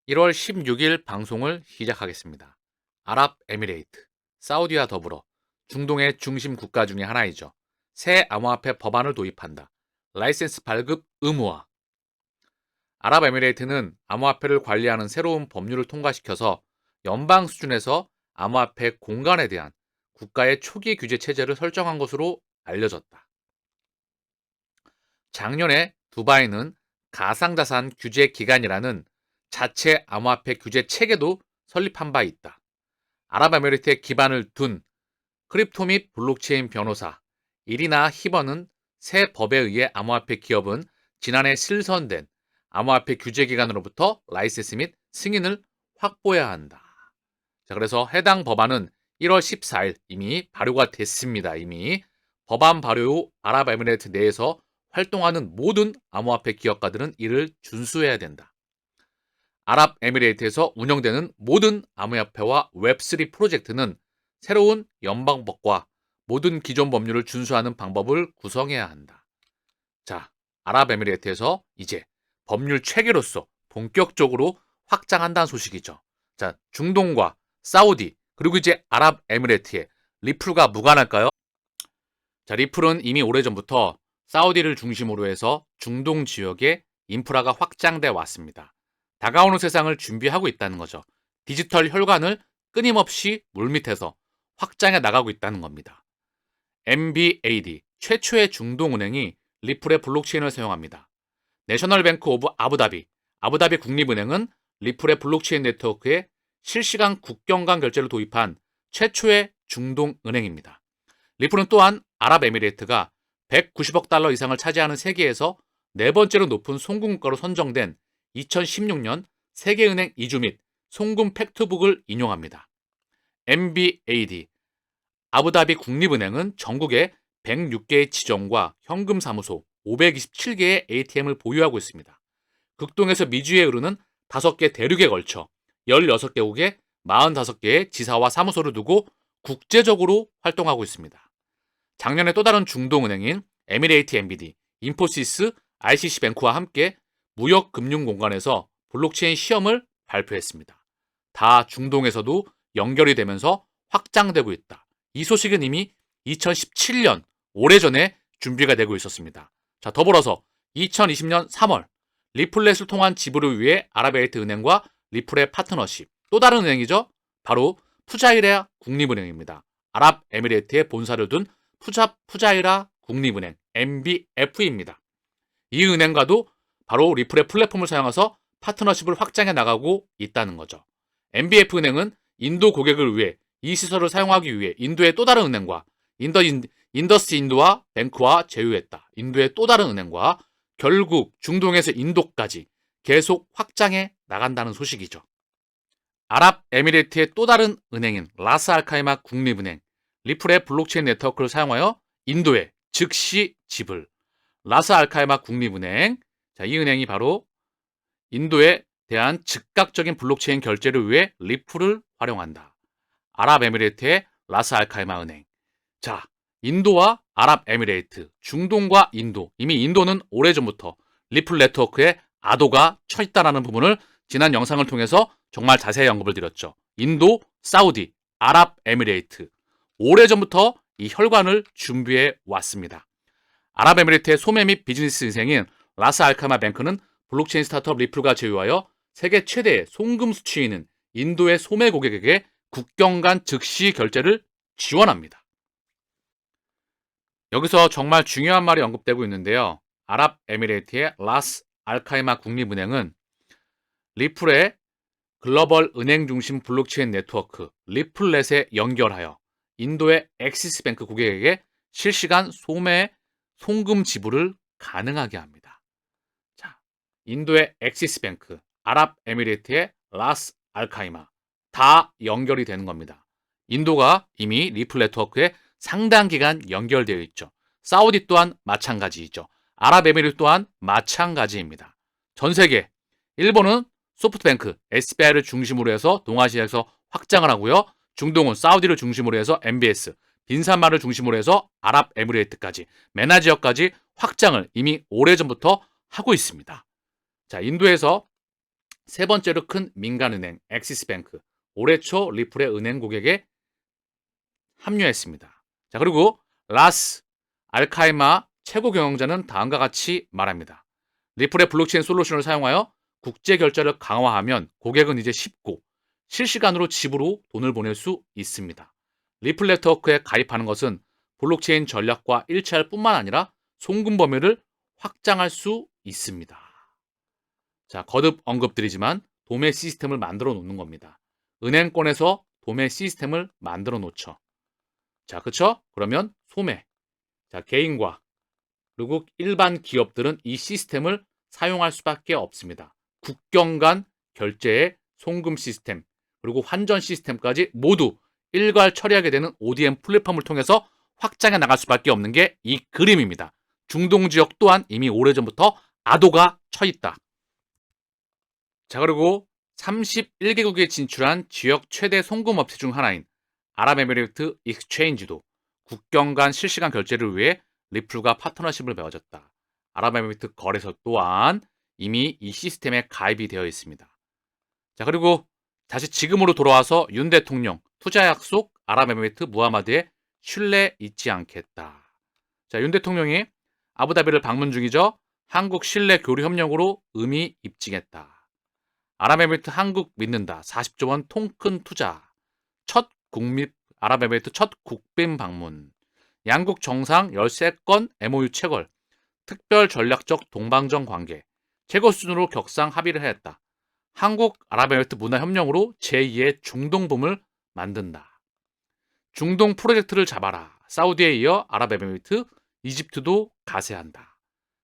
1월 16일 방송을 시작하겠습니다. 아랍에미레이트, 사우디와 더불어 중동의 중심 국가 중의 하나이죠. 새 암호화폐 법안을 도입한다. 라이센스 발급 의무화. 아랍에미레이트는 암호화폐를 관리하는 새로운 법률을 통과시켜서 연방 수준에서 암호화폐 공간에 대한 국가의 초기 규제 체제를 설정한 것으로 알려졌다. 작년에 두바이는 가상자산 규제 기관이라는 자체 암호화폐 규제 체계도 설립한 바 있다. 아랍에미리트에 기반을 둔 크립토 및 블록체인 변호사 이리나 히버는 새 법에 의해 암호화폐 기업은 지난해 실선된 암호화폐 규제 기관으로부터 라이센스 및 승인을 확보해야 한다. 자, 그래서 해당 법안은 1월 14일 이미 발효가 됐습니다. 이미 법안 발효 후 아랍에미레이트 내에서 활동하는 모든 암호화폐 기업가들은 이를 준수해야 된다. 아랍에미레이트에서 운영되는 모든 암호화폐와 웹3 프로젝트는 새로운 연방법과 모든 기존 법률을 준수하는 방법을 구성해야 한다. 자, 아랍에미레이트에서 이제 법률 체계로서 본격적으로 확장한다는 소식이죠. 자, 중동과 사우디 그리고 이제 아랍에미레이트에 리플과 무관할까요? 자, 리플은 이미 오래전부터 사우디를 중심으로 해서 중동 지역에 인프라가 확장돼 왔습니다. 다가오는 세상을 준비하고 있다는 거죠. 디지털 혈관을 끊임없이 물밑에서 확장해 나가고 있다는 겁니다. MBAD, 최초의 중동은행이 리플의 블록체인을 사용합니다. 내셔널뱅크 오브 아부다비, 아부다비 국립은행은 리플의 블록체인 네트워크에 실시간 국경 간 결제를 도입한 최초의 중동은행입니다. 리플은 또한 아랍에미레이트가 190억 달러 이상을 차지하는 세계에서 네 번째로 높은 송금국가로 선정된 2016년 세계은행 이주 및 송금 팩트북을 인용합니다. MBAD, 아부다비 국립은행은 전국에 106개의 지점과 현금사무소, 527개의 ATM을 보유하고 있습니다. 극동에서 미주에 흐르는 5개 대륙에 걸쳐 16개국에 45개의 지사와 사무소를 두고 국제적으로 활동하고 있습니다. 작년에 또 다른 중동은행인 에미레이트 MBD, 인포시스, ICC뱅크와 함께 무역금융 공간에서 블록체인 시험을 발표했습니다. 다 중동에서도 연결이 되면서 확장되고 있다. 이 소식은 이미 2017년 오래전에 준비가 되고 있었습니다. 자, 더불어서 2020년 3월 리플렛을 통한 지불을 위해 아랍에미레이트 은행과 리플의 파트너십, 또 다른 은행이죠. 바로 푸자이라 국립은행입니다. 아랍에미레이트에 본사를 둔 푸자이라 국립은행 MBF입니다. 이 은행과도 바로 리플의 플랫폼을 사용해서 파트너십을 확장해 나가고 있다는 거죠. MBF은행은 인도 고객을 위해 이 시설을 사용하기 위해 인도의 또 다른 은행과 인더스 인도와 뱅크와 제휴했다. 인도의 또 다른 은행과 결국 중동에서 인도까지 계속 확장해 나간다는 소식이죠. 아랍에미레이트의 또 다른 은행인 라스 알카이마 국립은행, 리플의 블록체인 네트워크를 사용하여 인도에 즉시 지불. 라스 알카이마 국립은행, 자, 이 은행이 바로 인도에 대한 즉각적인 블록체인 결제를 위해 리플을 활용한다. 아랍에미레이트의 라스 알카이마 은행. 자, 인도와 아랍에미레이트, 중동과 인도. 이미 인도는 오래전부터 리플 네트워크에 아도가 쳐 있다는 부분을 지난 영상을 통해서 정말 자세히 언급을 드렸죠. 인도, 사우디, 아랍에미레이트. 오래전부터 이 혈관을 준비해 왔습니다. 아랍에미레이트의 소매 및 비즈니스 인생인 라스 알카마 뱅크는 블록체인 스타트업 리플과 제휴하여 세계 최대의 송금 수출이 있는 인도의 소매 고객에게 국경 간 즉시 결제를 지원합니다. 여기서 정말 중요한 말이 언급되고 있는데요. 아랍에미레이트의 라스 알카이마 국립은행은 리플의 글로벌 은행 중심 블록체인 네트워크 리플렛에 연결하여 인도의 엑시스뱅크 고객에게 실시간 소매 송금 지불을 가능하게 합니다. 자, 인도의 엑시스뱅크, 아랍에미레이트의 라스 알카이마 다 연결이 되는 겁니다. 인도가 이미 리플 네트워크에 상당 기간 연결되어 있죠. 사우디 또한 마찬가지이죠. 아랍에미리트 또한 마찬가지입니다. 전 세계 일본은 소프트뱅크, SBI를 중심으로 해서 동아시아에서 확장을 하고요. 중동은 사우디를 중심으로 해서 MBS, 빈산마를 중심으로 해서 아랍에미레이트까지, 메나 지역까지 확장을 이미 오래전부터 하고 있습니다. 자, 인도에서 세 번째로 큰 민간은행 엑시스뱅크 올해 초 리플의 은행 고객에 합류했습니다. 자, 그리고 라스 알카이마 최고 경영자는 다음과 같이 말합니다. 리플의 블록체인 솔루션을 사용하여 국제 결제를 강화하면 고객은 이제 쉽고 실시간으로 집으로 돈을 보낼 수 있습니다. 리플 네트워크에 가입하는 것은 블록체인 전략과 일치할 뿐만 아니라 송금 범위를 확장할 수 있습니다. 자, 거듭 언급드리지만 도매 시스템을 만들어 놓는 겁니다. 은행권에서 도매 시스템을 만들어 놓죠. 자, 그쵸? 그러면 소매. 자, 개인과 그리고 일반 기업들은 이 시스템을 사용할 수밖에 없습니다. 국경 간 결제의 송금 시스템, 그리고 환전 시스템까지 모두 일괄 처리하게 되는 ODM 플랫폼을 통해서 확장해 나갈 수밖에 없는 게 이 그림입니다. 중동 지역 또한 이미 오래전부터 아도가 쳐 있다. 자, 그리고 31개국에 진출한 지역 최대 송금 업체 중 하나인 아랍에미리트 익스체인지도 국경 간 실시간 결제를 위해 리플과 파트너십을 맺었다. 아랍에미리트 거래소 또한 이미 이 시스템에 가입이 되어 있습니다. 자, 그리고 다시 지금으로 돌아와서 윤 대통령 투자 약속 아랍에미리트 무하마드에 신뢰 잊지 않겠다. 자, 윤 대통령이 아부다비를 방문 중이죠. 한국 신뢰 교류 협력으로 의미 입증했다. 아랍에미리트 한국 믿는다. 40조 원 통큰 투자. 아랍에미리트 첫 국빈 방문. 양국 정상 13건 MOU 체결. 특별 전략적 동방정 관계. 최고 수준으로 격상 합의를 했다. 한국 아랍에미리트 문화협력으로 제2의 중동붐을 만든다. 중동 프로젝트를 잡아라. 사우디에 이어 아랍에미리트, 이집트도 가세한다.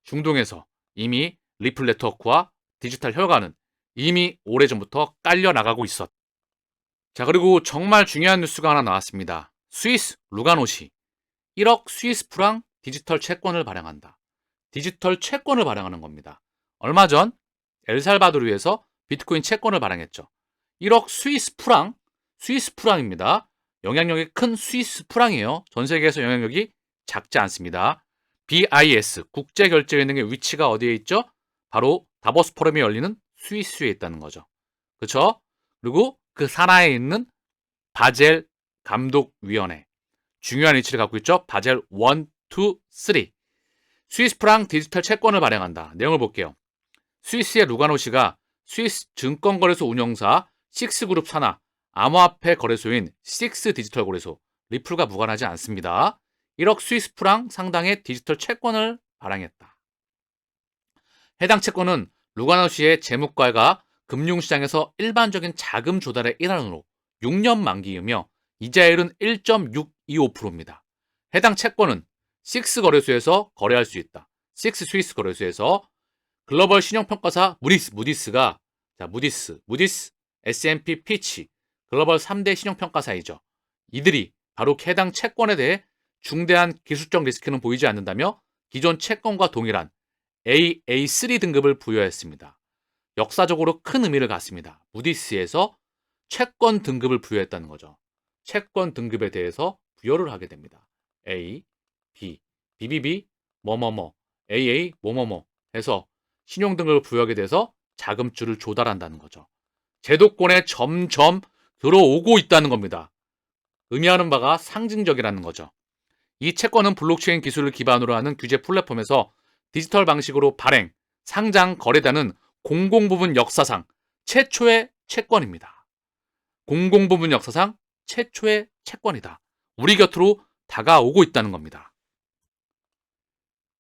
중동에서 이미 리플 네트워크와 디지털 혈관은 이미 오래전부터 깔려 나가고 있었다. 자, 그리고 정말 중요한 뉴스가 하나 나왔습니다. 스위스 루가노시 1억 스위스 프랑 디지털 채권을 발행한다. 디지털 채권을 발행하는 겁니다. 얼마 전 엘살바도르에서 비트코인 채권을 발행했죠. 1억 스위스 프랑입니다. 영향력이 큰 스위스 프랑이에요. 전 세계에서 영향력이 작지 않습니다. BIS 국제결제은행의 위치가 어디에 있죠? 바로 다보스 포럼이 열리는 스위스에 있다는 거죠. 그렇죠? 그리고 그 산하에 있는 바젤 감독위원회 중요한 위치를 갖고 있죠. 바젤 1, 2, 3 스위스 프랑 디지털 채권을 발행한다. 내용을 볼게요. 스위스의 루가노시가 스위스 증권거래소 운영사 식스그룹 산하 암호화폐 거래소인 식스 디지털 거래소 리플과 무관하지 않습니다. 1억 스위스 프랑 상당의 디지털 채권을 발행했다. 해당 채권은 루가노시의 재무과가 금융시장에서 일반적인 자금 조달의 일환으로 6년 만기이며 이자율은 1.625%입니다. 해당 채권은 식스 거래소에서 거래할 수 있다. 식스 스위스 거래소에서 글로벌 신용평가사 무디스가 무디스, S&P 피치 글로벌 3대 신용평가사이죠. 이들이 바로 해당 채권에 대해 중대한 기술적 리스크는 보이지 않는다며 기존 채권과 동일한 AA3 등급을 부여했습니다. 역사적으로 큰 의미를 갖습니다. 무디스에서 채권 등급을 부여했다는 거죠. 채권 등급에 대해서 부여를 하게 됩니다. A, B, BBB, 뭐뭐뭐, AA, 뭐뭐뭐 해서 신용 등급을 부여하게 돼서 자금줄을 조달한다는 거죠. 제도권에 점점 들어오고 있다는 겁니다. 의미하는 바가 상징적이라는 거죠. 이 채권은 블록체인 기술을 기반으로 하는 규제 플랫폼에서 디지털 방식으로 발행, 상장, 거래되는 공공부문 역사상 최초의 채권입니다. 공공부문 역사상 최초의 채권이다. 우리 곁으로 다가오고 있다는 겁니다.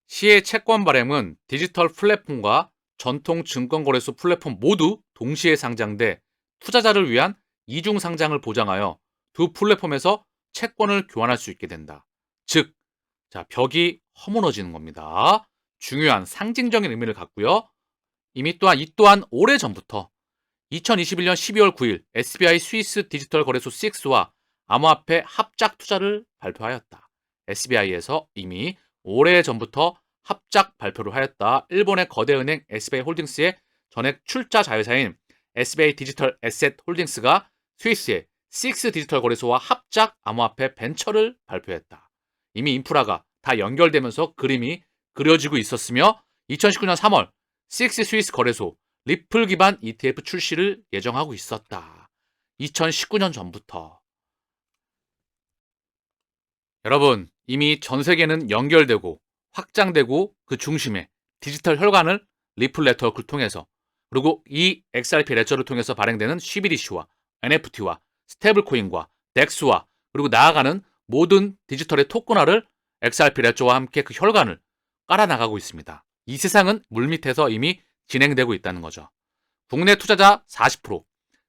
시의 채권 발행은 디지털 플랫폼과 전통 증권거래소 플랫폼 모두 동시에 상장돼 투자자를 위한 이중 상장을 보장하여 두 플랫폼에서 채권을 교환할 수 있게 된다. 즉, 벽이 허물어지는 겁니다. 중요한 상징적인 의미를 갖고요. 이 또한 오래전부터 2021년 12월 9일 SBI 스위스 디지털 거래소 6와 암호화폐 합작 투자를 발표하였다. SBI에서 이미 오래전부터 합작 발표를 하였다. 일본의 거대 은행 SBI 홀딩스의 전액 출자 자회사인 SBI 디지털 에셋 홀딩스가 스위스의 6 디지털 거래소와 합작 암호화폐 벤처를 발표했다. 이미 인프라가 다 연결되면서 그림이 그려지고 있었으며 2019년 3월 6 스위스 거래소 리플 기반 ETF 출시를 예정하고 있었다. 2019년 전부터. 여러분, 이미 전 세계는 연결되고 확장되고 그 중심에 디지털 혈관을 리플 네트워크를 통해서, 그리고 이 XRP 레저를 통해서 발행되는 CBDC와 NFT와 스테이블 코인과 덱스와, 그리고 나아가는 모든 디지털의 토큰화를 XRP 레저와 함께 그 혈관을 깔아나가고 있습니다. 이 세상은 물밑에서 이미 진행되고 있다는 거죠. 국내 투자자 40%,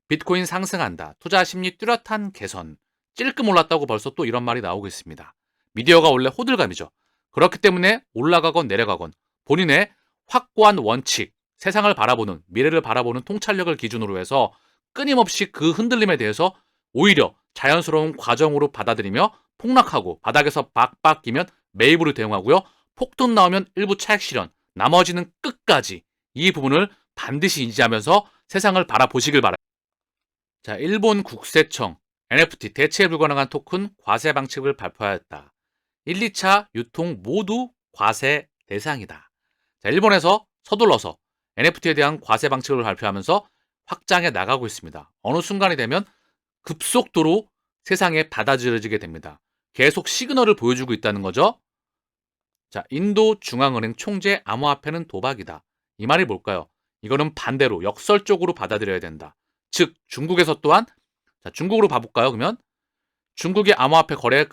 비트코인 상승한다, 투자 심리 뚜렷한 개선, 찔끔 올랐다고 벌써 또 이런 말이 나오고 있습니다. 미디어가 원래 호들갑이죠. 그렇기 때문에 올라가건 내려가건 본인의 확고한 원칙, 세상을 바라보는, 미래를 바라보는 통찰력을 기준으로 해서 끊임없이 그 흔들림에 대해서 오히려 자연스러운 과정으로 받아들이며 폭락하고 바닥에서 박박 끼면 매입으로 대응하고요. 폭등 나오면 일부 차익 실현, 나머지는 끝까지 이 부분을 반드시 인지하면서 세상을 바라보시길 바랍니다. 자, 일본 국세청 NFT 대체 불가능한 토큰 과세 방침을 발표하였다. 1, 2차 유통 모두 과세 대상이다. 자, 일본에서 서둘러서 NFT에 대한 과세 방침을 발표하면서 확장해 나가고 있습니다. 어느 순간이 되면 급속도로 세상에 받아들여지게 됩니다. 계속 시그널을 보여주고 있다는 거죠. 자, 인도 중앙은행 총재 암호화폐는 도박이다. 이 말이 뭘까요? 이거는 반대로 역설적으로 받아들여야 된다. 즉 중국에서 또한, 자, 중국으로 봐볼까요? 그러면 중국의 암호화폐 거래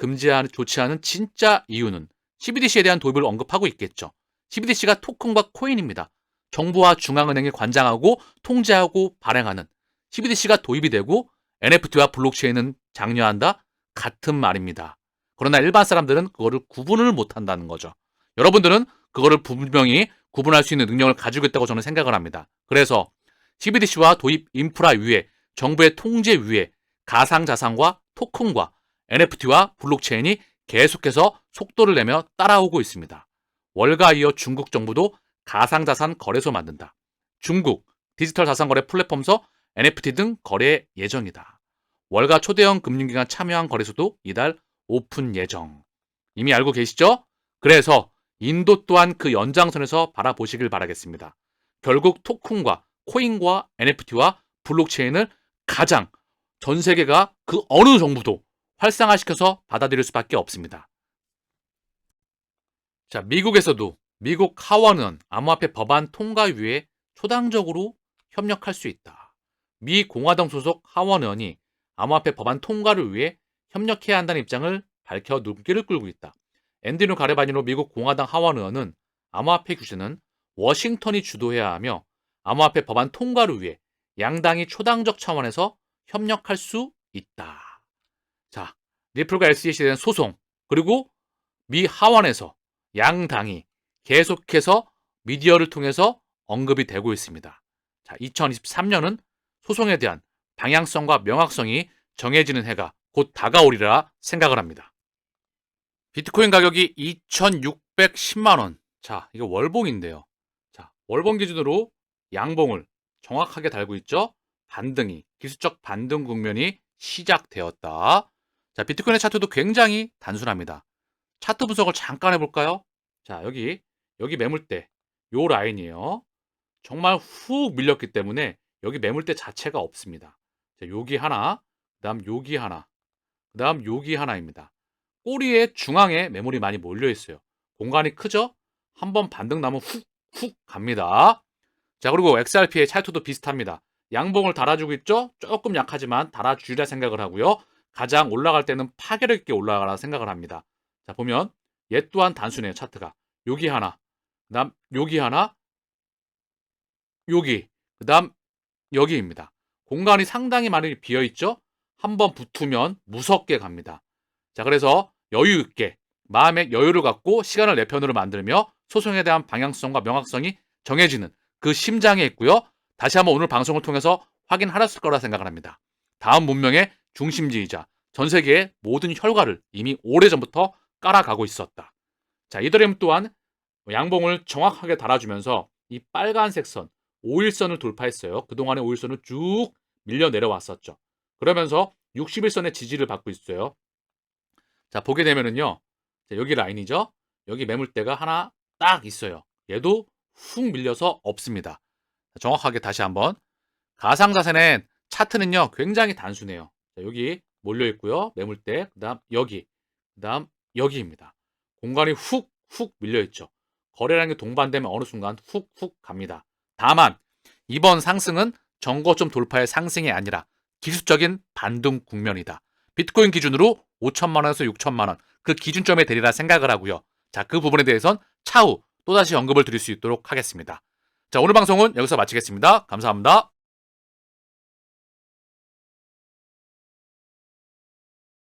조치하는 진짜 이유는 CBDC에 대한 도입을 언급하고 있겠죠. CBDC가 토큰과 코인입니다. 정부와 중앙은행이 관장하고 통제하고 발행하는 CBDC가 도입이 되고 NFT와 블록체인은 장려한다? 같은 말입니다. 그러나 일반 사람들은 그거를 구분을 못한다는 거죠. 여러분들은 그거를 분명히 구분할 수 있는 능력을 가지고 있다고 저는 생각을 합니다. 그래서 CBDC와 도입 인프라 위에, 정부의 통제 위에 가상자산과 토큰과 NFT와 블록체인이 계속해서 속도를 내며 따라오고 있습니다. 월가 이어 중국 정부도 가상자산 거래소 만든다. 중국 디지털 자산거래 플랫폼서 NFT 등 거래 예정이다. 월가 초대형 금융기관 참여한 거래소도 이달 오픈 예정. 이미 알고 계시죠? 그래서 인도 또한 그 연장선에서 바라보시길 바라겠습니다. 결국 토큰과 코인과 NFT와 블록체인을 가장 전 세계가 그 어느 정부도 활성화시켜서 받아들일 수밖에 없습니다. 자, 미국에서도 미국 하원은 암호화폐 법안 통과위에 초당적으로 협력할 수 있다. 미 공화당 소속 하원의원이 암호화폐 법안 통과를 위해 협력해야 한다는 입장을 밝혀 눈길을 끌고 있다. 앤드류 가레바니노 미국 공화당 하원의원은 암호화폐 규제는 워싱턴이 주도해야 하며 암호화폐 법안 통과를 위해 양당이 초당적 차원에서 협력할 수 있다. 자, 리플과 SEC에 대한 소송, 그리고 미 하원에서 양당이 계속해서 미디어를 통해서 언급이 되고 있습니다. 자, 2023년은 소송에 대한 방향성과 명확성이 정해지는 해가 곧 다가오리라 생각을 합니다. 비트코인 가격이 2,610만 원. 자, 이거 월봉인데요. 자, 월봉 기준으로 양봉을 정확하게 달고 있죠. 반등이, 기술적 반등 국면이 시작되었다. 자, 비트코인의 차트도 굉장히 단순합니다. 차트 분석을 잠깐 해볼까요? 자, 여기 매물대, 요 라인이에요. 정말 훅 밀렸기 때문에 여기 매물대 자체가 없습니다. 자, 여기 하나, 그 다음 여기 하나, 그 다음 여기 하나입니다. 꼬리에 중앙에 매물이 많이 몰려 있어요. 공간이 크죠? 한번 반등 나면 훅 갑니다. 자, 그리고 XRP의 차트도 비슷합니다. 양봉을 달아주고 있죠? 조금 약하지만 달아주리라 생각을 하고요. 가장 올라갈 때는 파괴력 있게 올라가라 생각을 합니다. 자, 보면 얘 또한 단순해요. 차트가. 여기 하나, 그 다음 여기 하나, 여기, 그 다음 여기입니다. 공간이 상당히 많이 비어있죠? 한번 붙으면 무섭게 갑니다. 자, 그래서 여유 있게 마음의 여유를 갖고 시간을 내 편으로 만들며 소송에 대한 방향성과 명확성이 정해지는 그 심장에 있고요. 다시 한번 오늘 방송을 통해서 확인하셨을 거라 생각을 합니다. 다음 문명의 중심지이자 전 세계의 모든 혈과를 이미 오래전부터 깔아가고 있었다. 자, 이더리움 또한 양봉을 정확하게 달아주면서 이 빨간색 선, 5일선을 돌파했어요. 그동안의 5일선을 쭉 밀려 내려왔었죠. 그러면서 60일선의 지지를 받고 있어요. 자, 보게 되면은요. 자, 여기 라인이죠. 여기 매물대가 하나 딱 있어요. 얘도 훅 밀려서 없습니다. 정확하게 다시 한번. 가상자산의 차트는요, 굉장히 단순해요. 자, 여기 몰려 있고요. 매물대, 그다음 여기, 그다음 여기입니다. 공간이 훅훅 밀려 있죠. 거래량이 동반되면 어느 순간 훅훅 갑니다. 다만 이번 상승은 전고점 돌파의 상승이 아니라 기술적인 반등 국면이다. 비트코인 기준으로 5천만 원에서 6천만 원, 그 기준점에 되리라 생각을 하고요. 자, 그 부분에 대해선 차후 또다시 언급을 드릴 수 있도록 하겠습니다. 자, 오늘 방송은 여기서 마치겠습니다. 감사합니다.